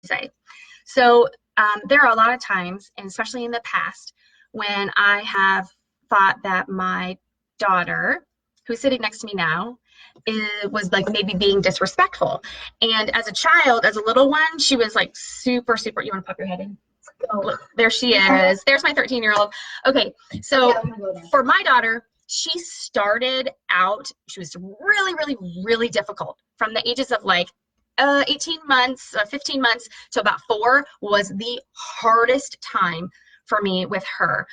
say. So there are a lot of times, and especially in the past, when I have thought that my daughter, who's sitting next to me now, was like maybe being disrespectful. And as a child, as a little one, she was like super, super, you want to pop your head in? Oh, there she is. There's my 13-year-old. Okay, so for my daughter, she started out, she was really, really, really difficult from the ages of like 18 months, 15 months to about 4 was the hardest time for me with her.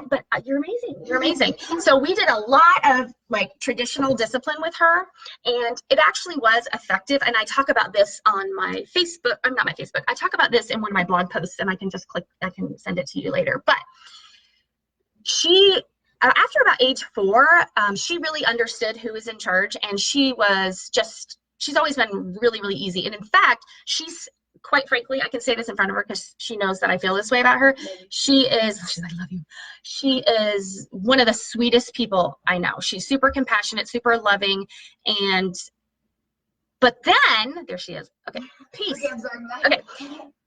But you're amazing. You're amazing. So we did a lot of like traditional discipline with her, and it actually was effective. And I talk about this on my Facebook. I'm not my Facebook. I talk about this in one of my blog posts, and I can just click, I can send it to you later. But she, after about age 4, she really understood who was in charge, and she was just, she's always been really, really easy. And in fact, she's, quite frankly, I can say this in front of her because she knows that I feel this way about her. She's like, I love you. She is one of the sweetest people I know. She's super compassionate, super loving, and, but then, there she is. Okay, peace. Okay,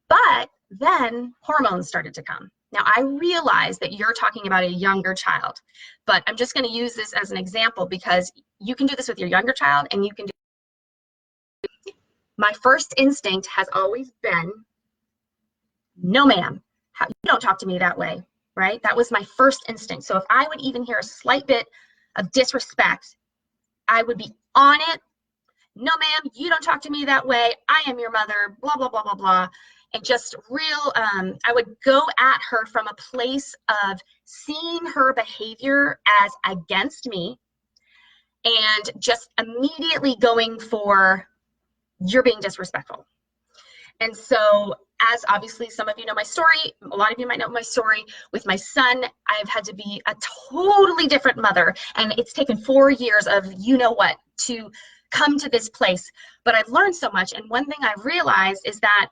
but then hormones started to come. Now, I realize that you're talking about a younger child, but I'm just going to use this as an example because you can do this with your younger child, and you can do. My first instinct has always been, no ma'am, you don't talk to me that way, right? That was my first instinct. So if I would even hear a slight bit of disrespect, I would be on it. No ma'am, you don't talk to me that way. I am your mother, blah, blah, blah, blah, blah. And just real, I would go at her from a place of seeing her behavior as against me and just immediately going for, you're being disrespectful. And so, as obviously some of you know my story, a lot of you might know my story with my son, I've had to be a totally different mother, and it's taken 4 years of you know what to come to this place. But I've learned so much, and one thing I've realized is that,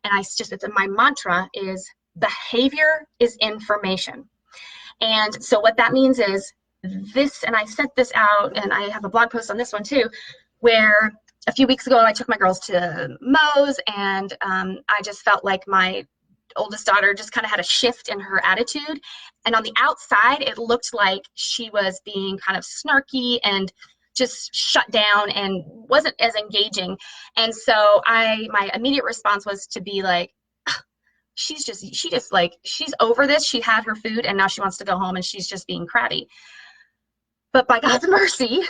and it's my mantra is, behavior is information. And so what that means is this, and I sent this out, and I have a blog post on this one too, where a few weeks ago, I took my girls to Moe's, and I just felt like my oldest daughter just kind of had a shift in her attitude. And on the outside, it looked like she was being kind of snarky and just shut down and wasn't as engaging. And so my immediate response was to be like, she's over this. She had her food, and now she wants to go home, and she's just being crabby. But by God's mercy,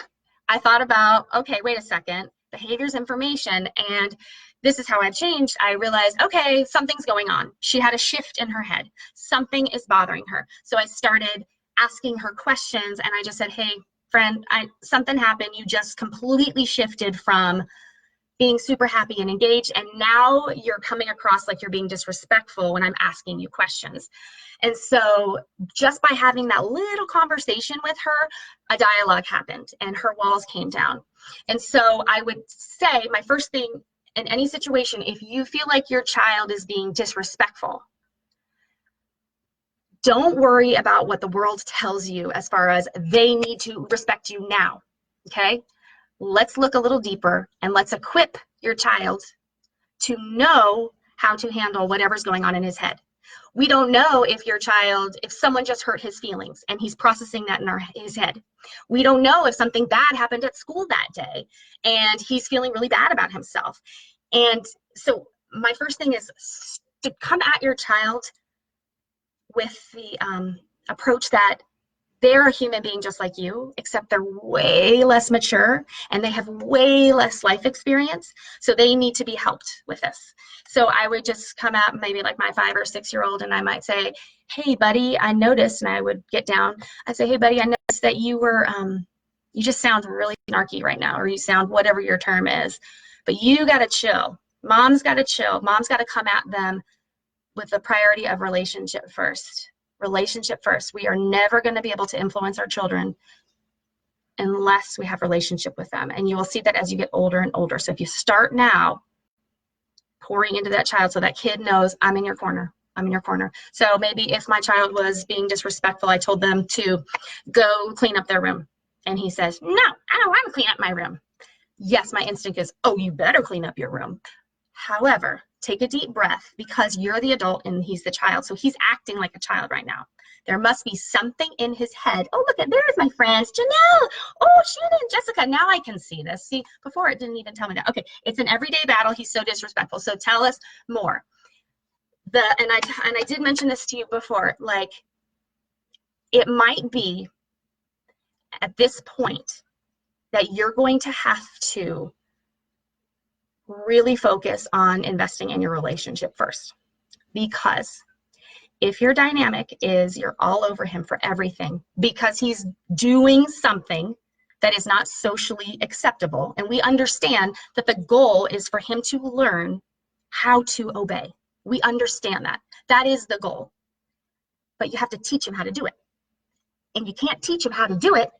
I thought about, okay, wait a second. Behavior's information, and this is how I've changed. I realized, okay, something's going on. She had a shift in her head. Something is bothering her. So I started asking her questions, and I just said, hey, friend, something happened. You just completely shifted from being super happy and engaged, and now you're coming across like you're being disrespectful when I'm asking you questions. And so just by having that little conversation with her, a dialogue happened and her walls came down. And so I would say my first thing in any situation, if you feel like your child is being disrespectful, don't worry about what the world tells you as far as they need to respect you now, okay? Let's look a little deeper, and let's equip your child to know how to handle whatever's going on in his head. We don't know if your child, if someone just hurt his feelings and he's processing that in his head. We don't know if something bad happened at school that day and he's feeling really bad about himself. And so my first thing is to come at your child with the approach that they're a human being just like you, except they're way less mature and they have way less life experience. So they need to be helped with this. So I would just come at maybe like my 5 or 6-year-old, and I might say, hey buddy, I noticed, and I would get down. I'd say, hey buddy, I noticed that you were, you just sound really snarky right now, or you sound whatever your term is, but you gotta chill. Mom's gotta chill. Mom's gotta come at them with the priority of relationship first. Relationship first. We are never going to be able to influence our children unless we have relationship with them. And you will see that as you get older and older. So if you start now pouring into that child, so that kid knows, I'm in your corner. I'm in your corner. So maybe if my child was being disrespectful, I told them to go clean up their room. And he says, no, I don't want to clean up my room. Yes, my instinct is, oh, you better clean up your room. However, Take a deep breath, because you're the adult and he's the child. So he's acting like a child right now. There must be something in his head. Oh, look, there's my friends, Janelle. Oh, Shannon, Jessica. Now I can see this. See, before it didn't even tell me that. Okay, it's an everyday battle. He's so disrespectful. So tell us more. And I did mention this to you before. Like, it might be at this point that you're going to have to really focus on investing in your relationship first, because if your dynamic is you're all over him for everything because he's doing something that is not socially acceptable, and we understand that the goal is for him to learn how to obey. We understand that. That is the goal. But you have to teach him how to do it. And you can't teach him how to do it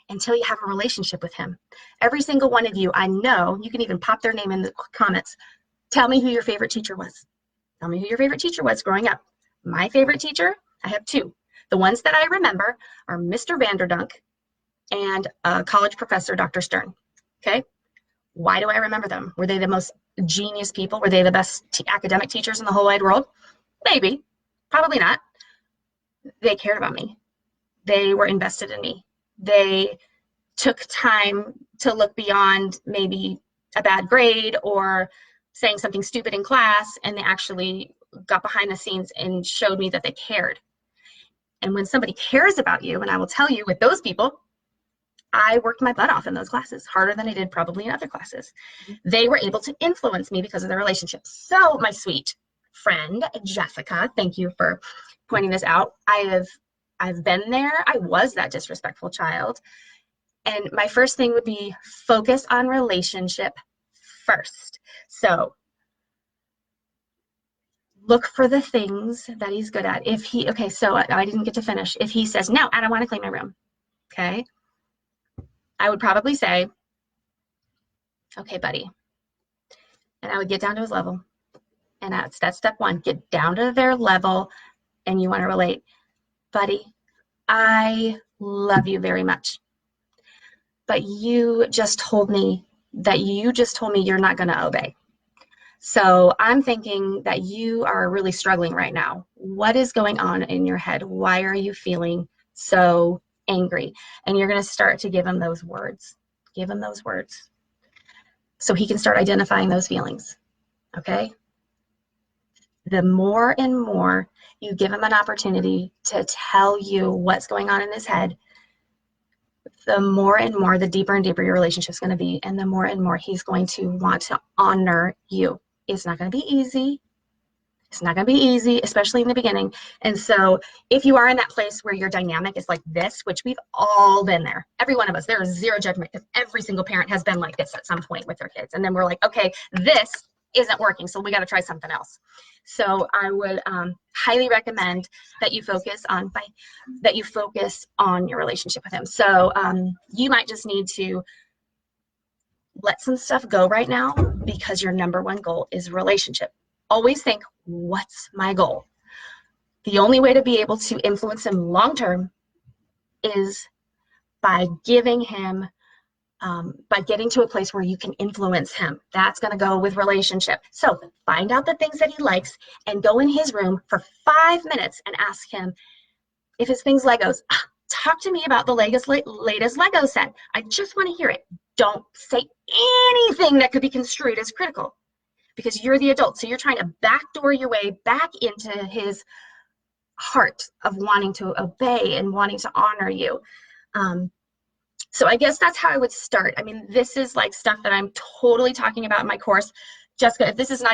until you have a relationship with him. Every single one of you, I know, you can even pop their name in the comments. Tell me who your favorite teacher was. Tell me who your favorite teacher was growing up. My favorite teacher, I have two. The ones that I remember are Mr. Vanderdunk and college professor, Dr. Stern. Okay? Why do I remember them? Were they the most genius people? Were they the best academic teachers in the whole wide world? Maybe. Probably not. They cared about me. They were invested in me. They took time to look beyond maybe a bad grade or saying something stupid in class, and they actually got behind the scenes and showed me that they cared. And when somebody cares about you, and I will tell you with those people, I worked my butt off in those classes, harder than I did probably in other classes. They were able to influence me because of their relationship. So my sweet friend, Jessica, thank you for pointing this out. I've been there. I was that disrespectful child. And my first thing would be focus on relationship first. So look for the things that he's good at. If he, okay, so I didn't get to finish. If he says, no, I don't want to clean my room, okay, I would probably say, okay, buddy. And I would get down to his level. And that's step one, get down to their level, and you want to relate. Buddy, I love you very much, but you just told me you're not going to obey. So I'm thinking that you are really struggling right now. What is going on in your head? Why are you feeling so angry? And you're going to start to give him those words. Give him those words so he can start identifying those feelings, okay? The more and more you give him an opportunity to tell you what's going on in his head, the more and more, the deeper and deeper your relationship is going to be, and the more and more he's going to want to honor you. It's not going to be easy. It's not going to be easy, especially in the beginning. And so if you are in that place where your dynamic is like this, which we've all been there, every one of us, there is zero judgment because every single parent has been like this at some point with their kids. And then we're like, okay, this isn't working, so we got to try something else. So I would highly recommend that you focus on your relationship with him. So you might just need to let some stuff go right now because your number one goal is relationship. Always think, what's my goal? The only way to be able to influence him long term is by giving him by getting to a place where you can influence him. That's going to go with relationship. So find out the things that he likes and go in his room for 5 minutes and ask him if his thing's Legos. Talk to me about the latest Lego set. I just want to hear it. Don't say anything that could be construed as critical because you're the adult. So you're trying to backdoor your way back into his heart of wanting to obey and wanting to honor you. So I guess that's how I would start. I mean, this is like stuff that I'm totally talking about in my course. Jessica, if this is not